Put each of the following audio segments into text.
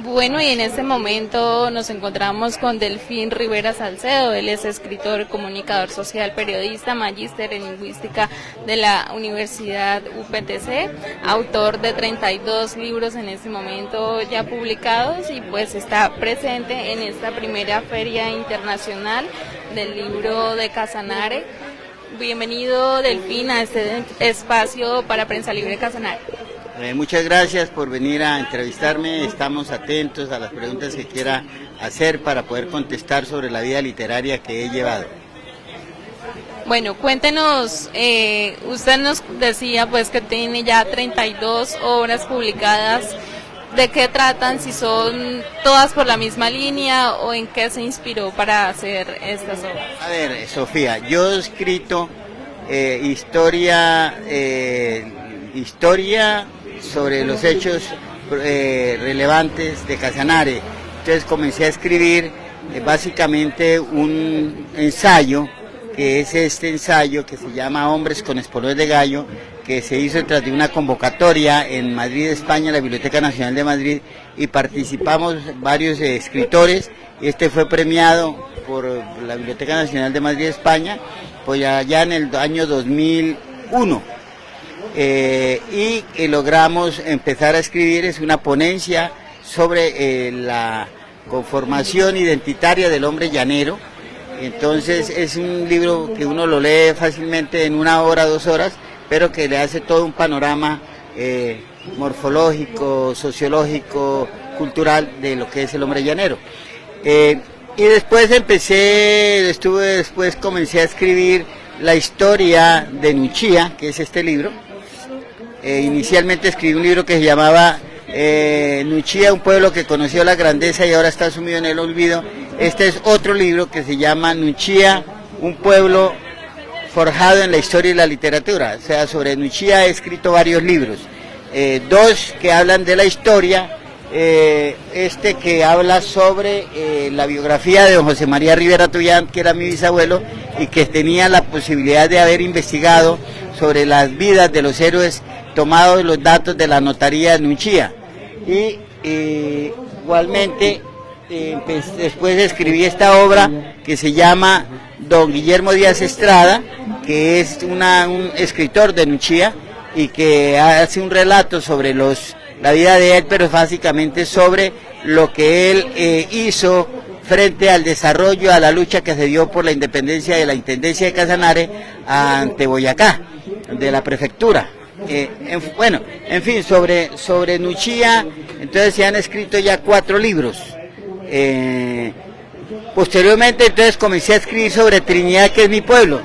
Bueno, y en este momento nos encontramos con Delfín Rivera Salcedo. Él es escritor, comunicador social, periodista, magíster en lingüística de la Universidad UPTC, autor de 32 libros en este momento ya publicados, y pues está presente en esta primera Feria Internacional del Libro de Casanare. Bienvenido, Delfín, a este espacio para Prensa Libre Casanare. Muchas gracias por venir a entrevistarme. Estamos atentos a las preguntas que quiera hacer para poder contestar sobre la vida literaria que he llevado. Bueno, cuéntenos, usted nos decía pues que tiene ya 32 obras publicadas. ¿De qué tratan? Si son todas por la misma línea o en qué se inspiró para hacer estas obras. A ver, Sofía, yo he escrito historia sobre los hechos relevantes de Casanare. Entonces comencé a escribir básicamente un ensayo, que es este ensayo que se llama Hombres con espolones de gallo, que se hizo tras de una convocatoria en Madrid, España, la Biblioteca Nacional de Madrid, y participamos varios escritores, y este fue premiado por la Biblioteca Nacional de Madrid, España, pues allá en el año 2001. Y logramos empezar a escribir. Es una ponencia sobre la conformación identitaria del hombre llanero. Entonces es un libro que uno lo lee fácilmente en 1 hora, 2 horas, pero que le hace todo un panorama morfológico, sociológico, cultural de lo que es el hombre llanero. Y después comencé a escribir la historia de Nuchía, que es este libro. Inicialmente escribí un libro que se llamaba Nuchía, un pueblo que conoció la grandeza y ahora está sumido en el olvido. Este es otro libro que se llama Nuchía, un pueblo forjado en la historia y la literatura. O sea, sobre Nuchía he escrito varios libros, 2 que hablan de la historia, este que habla sobre la biografía de don José María Rivera Tullán, que era mi bisabuelo y que tenía la posibilidad de haber investigado sobre las vidas de los héroes tomados los datos de la notaría de Nuchía. Y igualmente después escribí esta obra que se llama Don Guillermo Díaz Estrada, que es un escritor de Nuchía y que hace un relato sobre la vida de él, pero básicamente sobre lo que él hizo frente al desarrollo, a la lucha que se dio por la independencia de la Intendencia de Casanare ante Boyacá, de la prefectura. En fin, sobre Nuchía, entonces se han escrito ya 4 libros. Posteriormente entonces comencé a escribir sobre Trinidad, que es mi pueblo,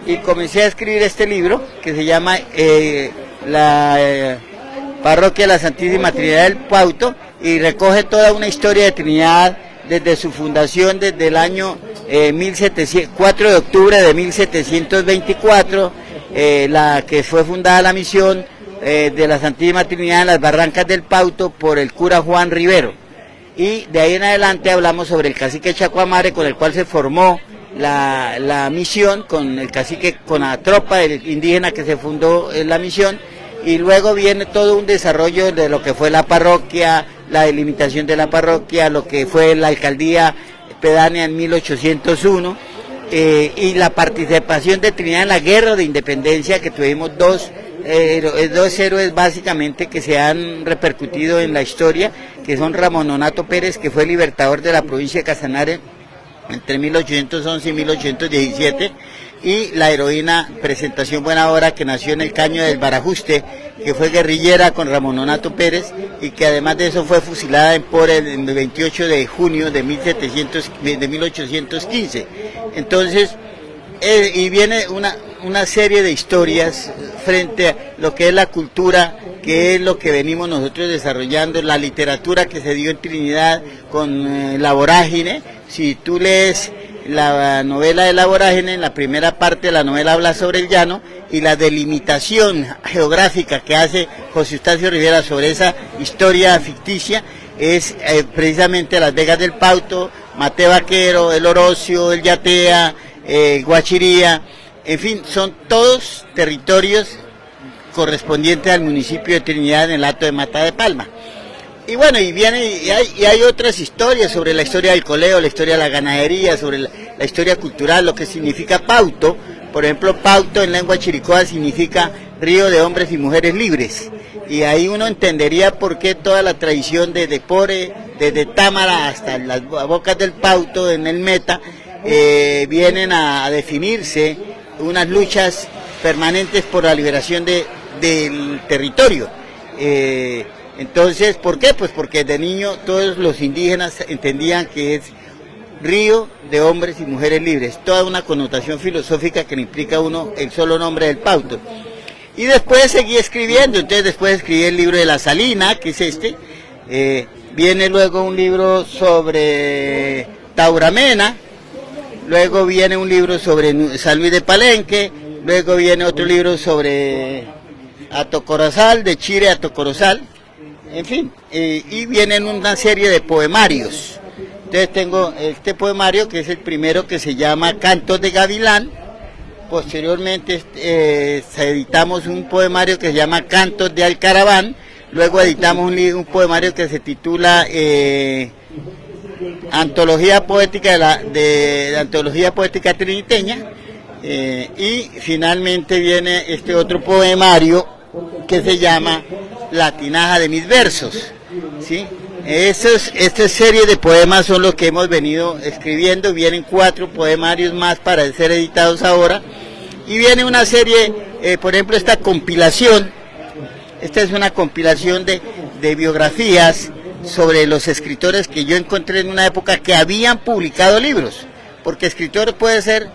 y comencé a escribir este libro que se llama la Parroquia de la Santísima Trinidad del Pauto, y recoge toda una historia de Trinidad desde su fundación, desde el año 4 de octubre de 1724, la que fue fundada la misión de la Santísima Trinidad en las Barrancas del Pauto por el cura Juan Rivero. Y de ahí en adelante hablamos sobre el cacique Chacuamare, con el cual se formó la misión, con el cacique, con la tropa indígena que se fundó en la misión, y luego viene todo un desarrollo de lo que fue la parroquia, la delimitación de la parroquia, lo que fue la alcaldía pedánea en 1801, y la participación de Trinidad en la guerra de independencia, que tuvimos dos héroes básicamente que se han repercutido en la historia, que son Ramón Nonato Pérez, que fue libertador de la provincia de Casanare entre 1811 y 1817, y la heroína Presentación Buena Hora, que nació en el Caño del Barajuste, que fue guerrillera con Ramón Nonato Pérez, y que además de eso fue fusilada en el 28 de junio de 1815. Entonces, y viene una serie de historias frente a lo que es la cultura, que es lo que venimos nosotros desarrollando, la literatura que se dio en Trinidad con La Vorágine. Si tú lees la novela de La Vorágine, en la primera parte de la novela habla sobre el llano, y la delimitación geográfica que hace José Eustacio Rivera sobre esa historia ficticia es precisamente Las Vegas del Pauto, Mate Vaquero, El Orocio, El Yatea, Guachiría, en fin, son todos territorios correspondientes al municipio de Trinidad en el Hato de Mata de Palma. Y bueno, y hay otras historias sobre la historia del coleo, la historia de la ganadería, sobre la historia cultural, lo que significa Pauto. Por ejemplo, Pauto en lengua chiricoa significa río de hombres y mujeres libres. Y ahí uno entendería por qué toda la tradición desde Pore, desde Támara hasta las bocas del Pauto en el Meta, vienen a definirse unas luchas permanentes por la liberación del territorio. Entonces, ¿por qué? Pues porque de niño todos los indígenas entendían que es río de hombres y mujeres libres, toda una connotación filosófica que le implica a uno el solo nombre del Pauto. Y después seguí escribiendo, entonces después escribí el libro de la Salina, que es este, viene luego un libro sobre Tauramena, luego viene un libro sobre San Luis de Palenque, luego viene otro libro sobre Atocorozal, de Chire a Atocorozal, en fin, y vienen una serie de poemarios. Entonces tengo este poemario que es el primero, que se llama Cantos de Gavilán. Posteriormente editamos un poemario que se llama Cantos de Alcaraván. Luego editamos un poemario que se titula Antología Poética Antología Poética Triniteña. Y finalmente viene este otro poemario que se llama La Tinaja de mis versos, ¿sí? Esta serie de poemas son los que hemos venido escribiendo. Vienen 4 poemarios más para ser editados ahora, y viene una serie, por ejemplo, esta compilación. Esta es una compilación de biografías sobre los escritores que yo encontré en una época que habían publicado libros, porque escritor puede ser,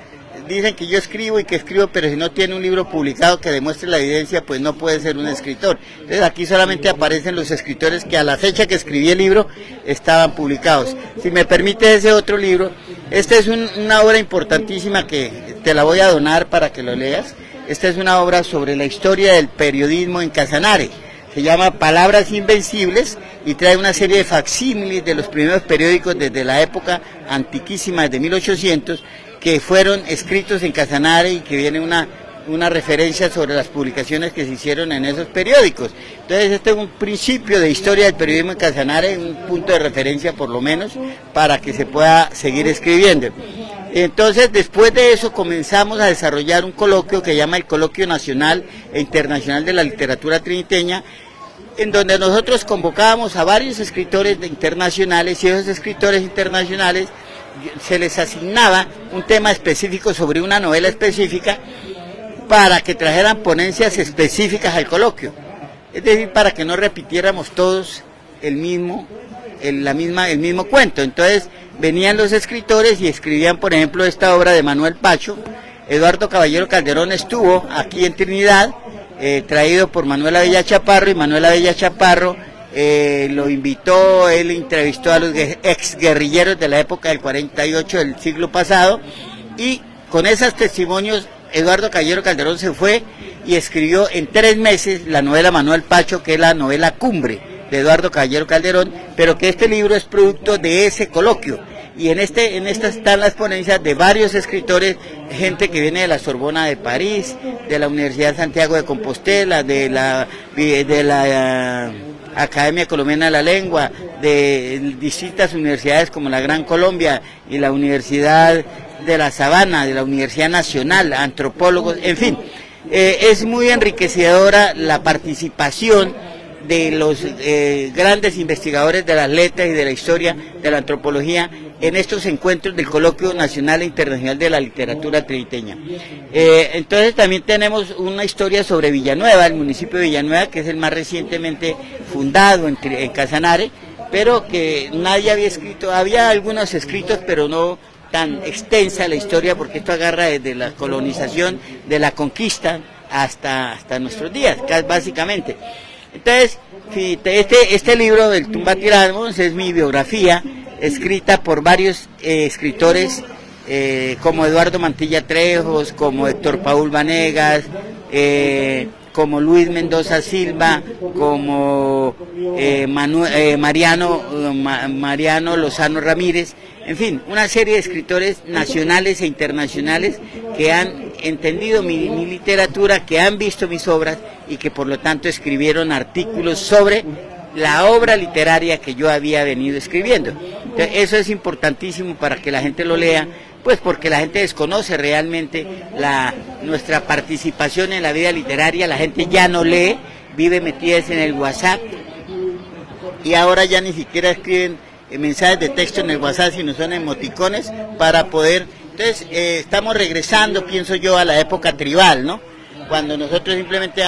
dicen que yo escribo y que escribo, pero si no tiene un libro publicado que demuestre la evidencia, pues no puede ser un escritor. Entonces aquí solamente aparecen los escritores que a la fecha que escribí el libro estaban publicados. Si me permite ese otro libro, esta es una obra importantísima que te la voy a donar para que lo leas. Esta es una obra sobre la historia del periodismo en Casanare. Se llama Palabras Invencibles y trae una serie de facsímiles de los primeros periódicos desde la época antiquísima, desde 1800, que fueron escritos en Casanare, y que viene una referencia sobre las publicaciones que se hicieron en esos periódicos. Entonces este es un principio de historia del periodismo en Casanare, un punto de referencia por lo menos, para que se pueda seguir escribiendo. Entonces después de eso comenzamos a desarrollar un coloquio que se llama el Coloquio Nacional e Internacional de la Literatura Triniteña, en donde nosotros convocábamos a varios escritores internacionales, y esos escritores internacionales se les asignaba un tema específico sobre una novela específica para que trajeran ponencias específicas al coloquio, es decir, para que no repitiéramos todos el mismo cuento. Entonces venían los escritores y escribían, por ejemplo, esta obra de Manuel Pacho. Eduardo Caballero Calderón estuvo aquí en Trinidad, traído por Manuel Abella Chaparro, y Manuel Abella Chaparro lo invitó, él entrevistó a los exguerrilleros de la época del 48 del siglo pasado, y con esos testimonios Eduardo Caballero Calderón se fue y escribió en 3 meses la novela Manuel Pacho, que es la novela cumbre de Eduardo Caballero Calderón, pero que este libro es producto de ese coloquio. Y en esta están las ponencias de varios escritores, gente que viene de la Sorbona de París, de la Universidad de Santiago de Compostela, de la Academia Colombiana de la Lengua, de distintas universidades como la Gran Colombia y la Universidad de la Sabana, de la Universidad Nacional, antropólogos, en fin. Es muy enriquecedora la participación de los grandes investigadores de las letras y de la historia de la antropología en estos encuentros del Coloquio Nacional e Internacional de la Literatura Triniteña. Entonces también tenemos una historia sobre Villanueva, el municipio de Villanueva, que es el más recientemente fundado en Casanare, pero que nadie había escrito. Había algunos escritos, pero no tan extensa la historia, porque esto agarra desde la colonización, de la conquista hasta nuestros días, básicamente. Entonces, este libro del Tumbatiramos es mi biografía, escrita por varios escritores, como Eduardo Mantilla Trejos, como Héctor Paul Vanegas, como Luis Mendoza Silva, como Mariano Lozano Ramírez, en fin, una serie de escritores nacionales e internacionales que han entendido mi literatura, que han visto mis obras y que por lo tanto escribieron artículos sobre la obra literaria que yo había venido escribiendo. Entonces, eso es importantísimo para que la gente lo lea, pues porque la gente desconoce realmente nuestra participación en la vida literaria. La gente ya no lee, vive metida en el WhatsApp, y ahora ya ni siquiera escriben mensajes de texto en el WhatsApp, sino son emoticones para poder. Entonces estamos regresando, pienso yo, a la época tribal, ¿no? Cuando nosotros simplemente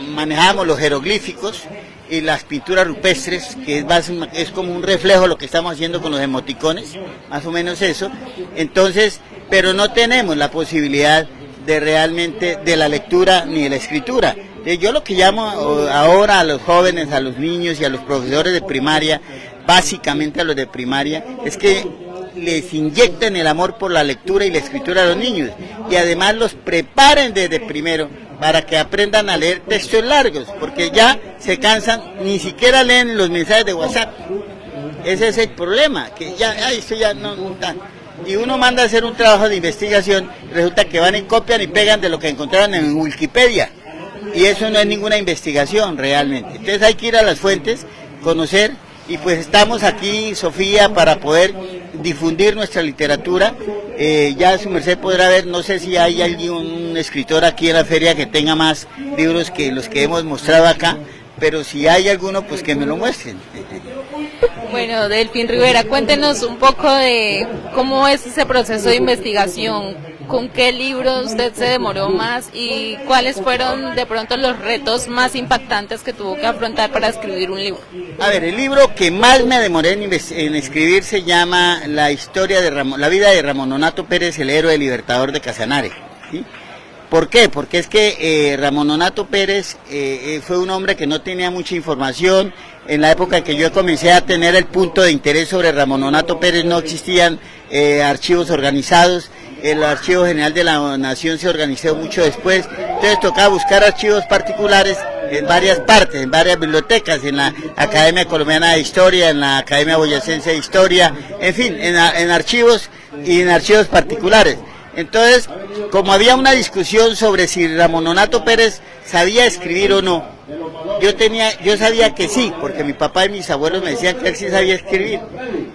manejábamos los jeroglíficos y las pinturas rupestres, que es como un reflejo de lo que estamos haciendo con los emoticones, más o menos eso. Entonces, pero no tenemos la posibilidad de realmente de la lectura ni de la escritura. Yo lo que llamo ahora a los jóvenes, a los niños y a los profesores de primaria, básicamente a los de primaria, es que les inyecten el amor por la lectura y la escritura a los niños, y además los preparen desde primero para que aprendan a leer textos largos, porque ya se cansan, ni siquiera leen los mensajes de WhatsApp. Ese es el problema, que ya, esto ya no está. Y uno manda a hacer un trabajo de investigación, resulta que van y copian y pegan de lo que encontraron en Wikipedia, y eso no es ninguna investigación realmente. Entonces hay que ir a las fuentes, conocer, y pues estamos aquí, Sofía, para poder difundir nuestra literatura. Ya su merced podrá ver, no sé si hay algún escritor aquí en la feria que tenga más libros que los que hemos mostrado acá, pero si hay alguno, pues que me lo muestren. Bueno, Delfín Rivera, cuéntenos un poco de cómo es ese proceso de investigación, con qué libro usted se demoró más y cuáles fueron de pronto los retos más impactantes que tuvo que afrontar para escribir un libro. A ver, el libro que más me demoré en escribir se llama La vida de Ramón Nonato Pérez, el héroe libertador de Casanare, ¿sí? ¿Por qué? Porque es que Ramón Nonato Pérez fue un hombre que no tenía mucha información. En la época en que yo comencé a tener el punto de interés sobre Ramón Nonato Pérez no existían archivos organizados. El Archivo General de la Nación se organizó mucho después, entonces tocaba buscar archivos particulares en varias partes, en varias bibliotecas, en la Academia Colombiana de Historia, en la Academia Boyacense de Historia, en fin, en archivos y en archivos particulares. Entonces, como había una discusión sobre si Ramón Nonato Pérez sabía escribir o no, yo sabía que sí, porque mi papá y mis abuelos me decían que él sí sabía escribir,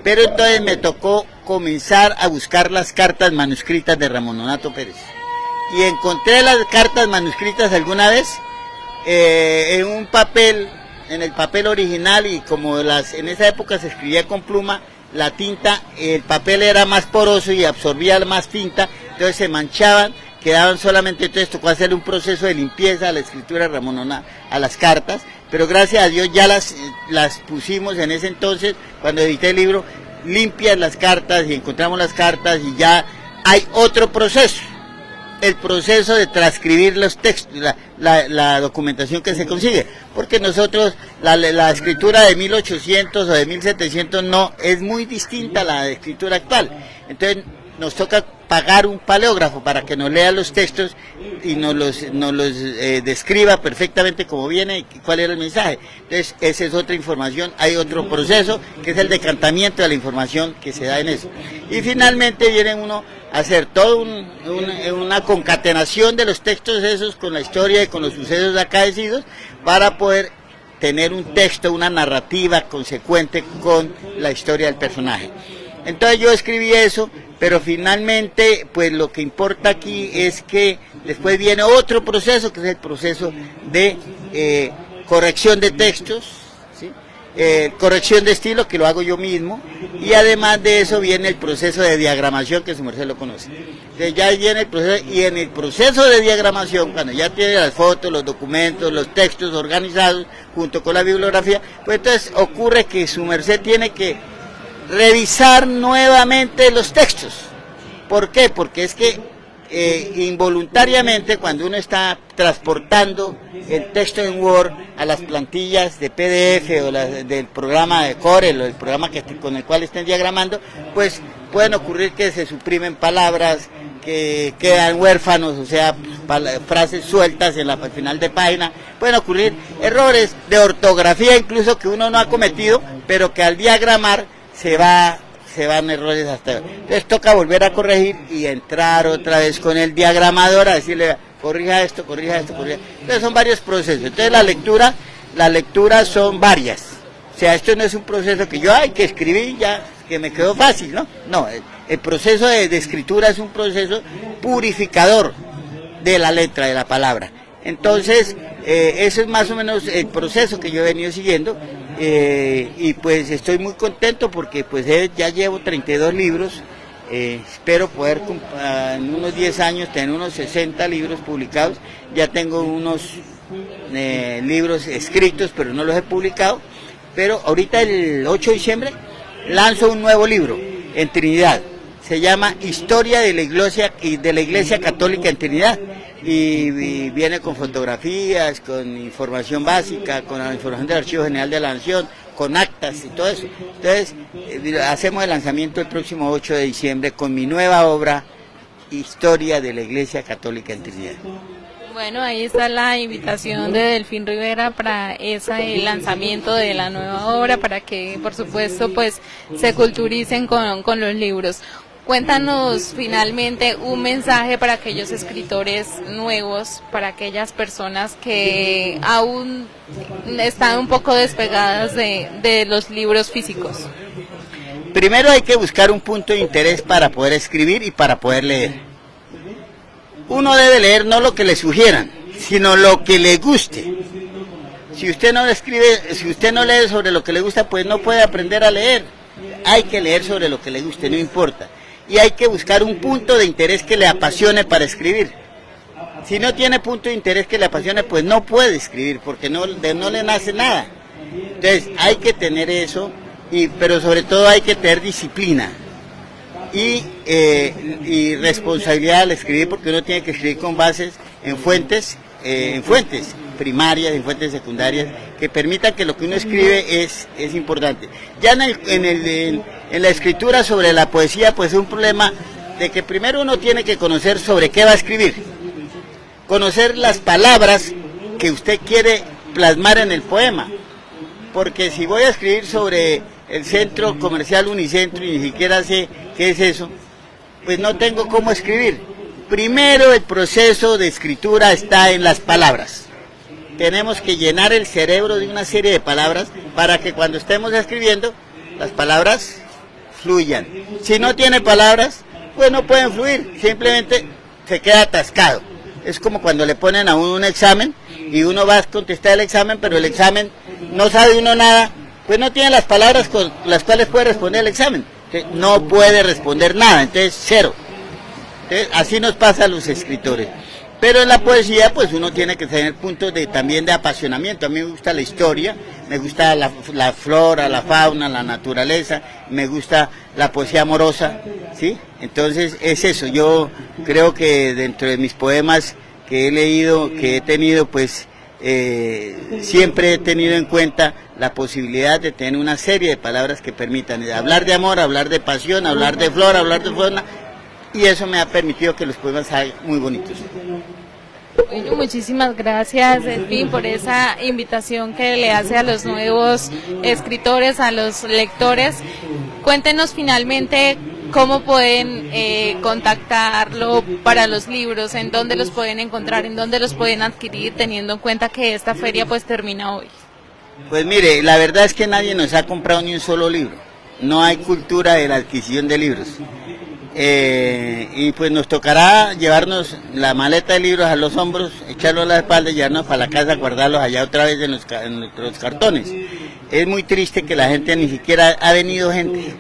pero entonces me tocó comenzar a buscar las cartas manuscritas de Ramón Nonato Pérez. Y encontré las cartas manuscritas alguna vez en un papel, en el papel original, y como en esa época se escribía con pluma, la tinta, el papel era más poroso y absorbía más tinta, entonces se manchaban, quedaban solamente. Entonces tocó hacer un proceso de limpieza a la escritura de Ramón Nonato, a las cartas, pero gracias a Dios ya las pusimos en ese entonces, cuando edité el libro, limpias las cartas, y encontramos las cartas, y ya hay otro proceso, el proceso de transcribir los textos, la documentación que se consigue, porque nosotros, la escritura de 1800 o de 1700 no, es muy distinta a la escritura actual. Entonces nos toca pagar un paleógrafo para que nos lea los textos y nos los describa perfectamente como viene y cuál era el mensaje. Entonces esa es otra información. Hay otro proceso que es el decantamiento de la información que se da en eso, y finalmente viene uno a hacer toda una concatenación de los textos esos con la historia y con los sucesos acaecidos para poder tener un texto, una narrativa consecuente con la historia del personaje. Entonces yo escribí eso, pero finalmente pues lo que importa aquí es que después viene otro proceso, que es el proceso de corrección de textos, ¿sí? Corrección de estilo, que lo hago yo mismo, y además de eso viene el proceso de diagramación, que su merced lo conoce. Entonces ya viene el proceso, y en el proceso de diagramación, cuando ya tiene las fotos, los documentos, los textos organizados, junto con la bibliografía, pues entonces ocurre que su merced tiene que revisar nuevamente los textos. ¿Por qué? Porque es que involuntariamente, cuando uno está transportando el texto en Word a las plantillas de PDF o del programa de Corel o el programa con el cual estén diagramando, pues pueden ocurrir que se suprimen palabras, que quedan huérfanos, o sea, frases sueltas al final de página. Pueden ocurrir errores de ortografía incluso que uno no ha cometido, pero que al diagramar se van errores hasta. Entonces toca volver a corregir y entrar otra vez con el diagramador a decirle, corrija esto, corrija esto, corrija. Entonces son varios procesos. Entonces la lectura son varias. O sea, esto no es un proceso que yo, ay, que escribí ya, que me quedó fácil, ¿no? No, el proceso de escritura es un proceso purificador de la letra, de la palabra. Entonces, eso es más o menos el proceso que yo he venido siguiendo, y pues estoy muy contento porque pues ya llevo 32 libros, espero poder en unos 10 años tener unos 60 libros publicados, ya tengo unos libros escritos pero no los he publicado, pero ahorita el 8 de diciembre lanzo un nuevo libro en Trinidad, se llama Historia de la Iglesia Católica en Trinidad, y viene con fotografías, con información básica, con la información del Archivo General de la Nación, con actas y todo eso. Entonces, hacemos el lanzamiento el próximo 8 de diciembre con mi nueva obra, Historia de la Iglesia Católica en Trinidad. Bueno, ahí está la invitación de Delfín Rivera para el lanzamiento de la nueva obra, para que, por supuesto, pues se culturicen con los libros. Cuéntanos finalmente un mensaje para aquellos escritores nuevos, para aquellas personas que aún están un poco despegadas de los libros físicos. Primero hay que buscar un punto de interés para poder escribir y para poder leer. Uno debe leer no lo que le sugieran, sino lo que le guste. Si usted no escribe, si usted no lee sobre lo que le gusta, pues no puede aprender a leer. Hay que leer sobre lo que le guste, no importa. Y hay que buscar un punto de interés que le apasione para escribir. Si no tiene punto de interés que le apasione, pues no puede escribir, porque no le nace nada. Entonces hay que tener eso, pero sobre todo hay que tener disciplina y responsabilidad al escribir, porque uno tiene que escribir con bases en fuentes primarias, en fuentes secundarias, que permitan que lo que uno escribe es importante. Ya en la escritura sobre la poesía, pues es un problema de que primero uno tiene que conocer sobre qué va a escribir, conocer las palabras que usted quiere plasmar en el poema, porque si voy a escribir sobre el centro comercial Unicentro y ni siquiera sé qué es eso, pues no tengo cómo escribir. Primero el proceso de escritura está en las palabras. Tenemos que llenar el cerebro de una serie de palabras para que cuando estemos escribiendo, las palabras fluyan. Si no tiene palabras, pues no pueden fluir, simplemente se queda atascado. Es como cuando le ponen a uno un examen y uno va a contestar el examen, pero el examen no sabe uno nada, pues no tiene las palabras con las cuales puede responder el examen. Entonces, no puede responder nada, entonces cero. Entonces, así nos pasa a los escritores. Pero en la poesía, pues uno tiene que tener puntos también de apasionamiento. A mí me gusta la historia, me gusta la flora, la fauna, la naturaleza, me gusta la poesía amorosa, ¿sí? Entonces es eso, yo creo que dentro de mis poemas que he leído, que he tenido, pues siempre he tenido en cuenta la posibilidad de tener una serie de palabras que permitan hablar de amor, hablar de pasión, hablar de flora, hablar de fauna, y eso me ha permitido que los poemas sean muy bonitos. Bueno, muchísimas gracias, Delfín, por esa invitación que le hace a los nuevos escritores, a los lectores. Cuéntenos finalmente cómo pueden contactarlo para los libros, en dónde los pueden encontrar, en dónde los pueden adquirir, teniendo en cuenta que esta feria pues termina hoy. Pues mire, la verdad es que nadie nos ha comprado ni un solo libro. No hay cultura de la adquisición de libros. Y pues nos tocará llevarnos la maleta de libros a los hombros, echarlos a la espalda y llevarnos para la casa, guardarlos allá otra vez en nuestros cartones. Es muy triste que la gente ni siquiera ha venido gente.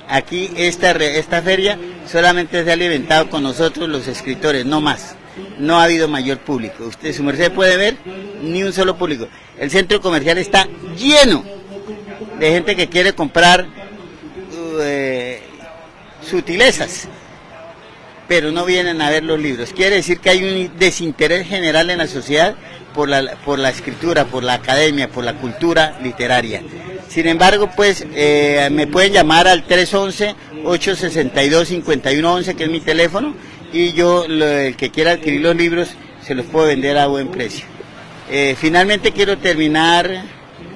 Aquí esta feria solamente se ha alimentado con nosotros los escritores, no más. No ha habido mayor público. Usted, su merced puede ver, ni un solo público. El centro comercial está lleno de gente que quiere comprar sutilezas, pero no vienen a ver los libros. Quiere decir que hay un desinterés general en la sociedad por la escritura, por la academia, por la cultura literaria. Sin embargo, pues me pueden llamar al 311-862-5111, que es mi teléfono, y yo, el que quiera adquirir los libros, se los puedo vender a buen precio. Finalmente quiero terminar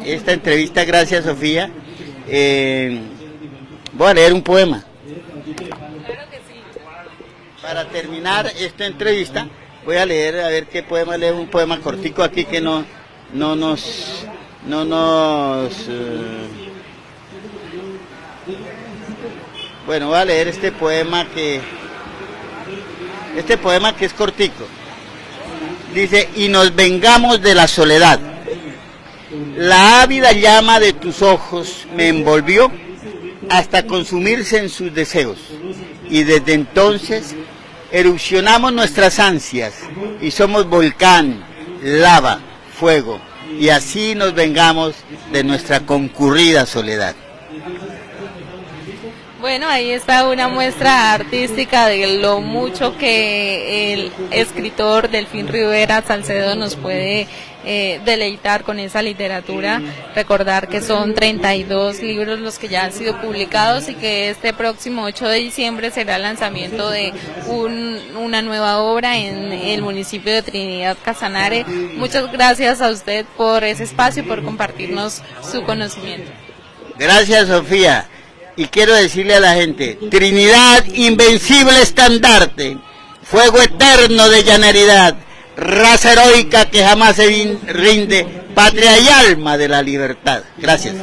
esta entrevista, gracias Sofía. Voy a leer un poema. Claro que sí. Para terminar esta entrevista, voy a leer, a ver qué poema leo, un poema cortico aquí que no no nos... Bueno, voy a leer este poema que es cortico. Dice: y nos vengamos de la soledad. La ávida llama de tus ojos me envolvió hasta consumirse en sus deseos. Y desde entonces erupcionamos nuestras ansias y somos volcán, lava, fuego. Y así nos vengamos de nuestra concurrida soledad. Bueno, ahí está una muestra artística de lo mucho que el escritor Delfín Rivera Salcedo nos puede deleitar con esa literatura. Recordar que son 32 libros los que ya han sido publicados y que este próximo 8 de diciembre será el lanzamiento de una nueva obra en el municipio de Trinidad Casanare. Muchas gracias a usted por ese espacio y por compartirnos su conocimiento. Gracias, Sofía. Y quiero decirle a la gente: Trinidad, invencible estandarte, fuego eterno de llaneridad, raza heroica que jamás se rinde, patria y alma de la libertad. Gracias.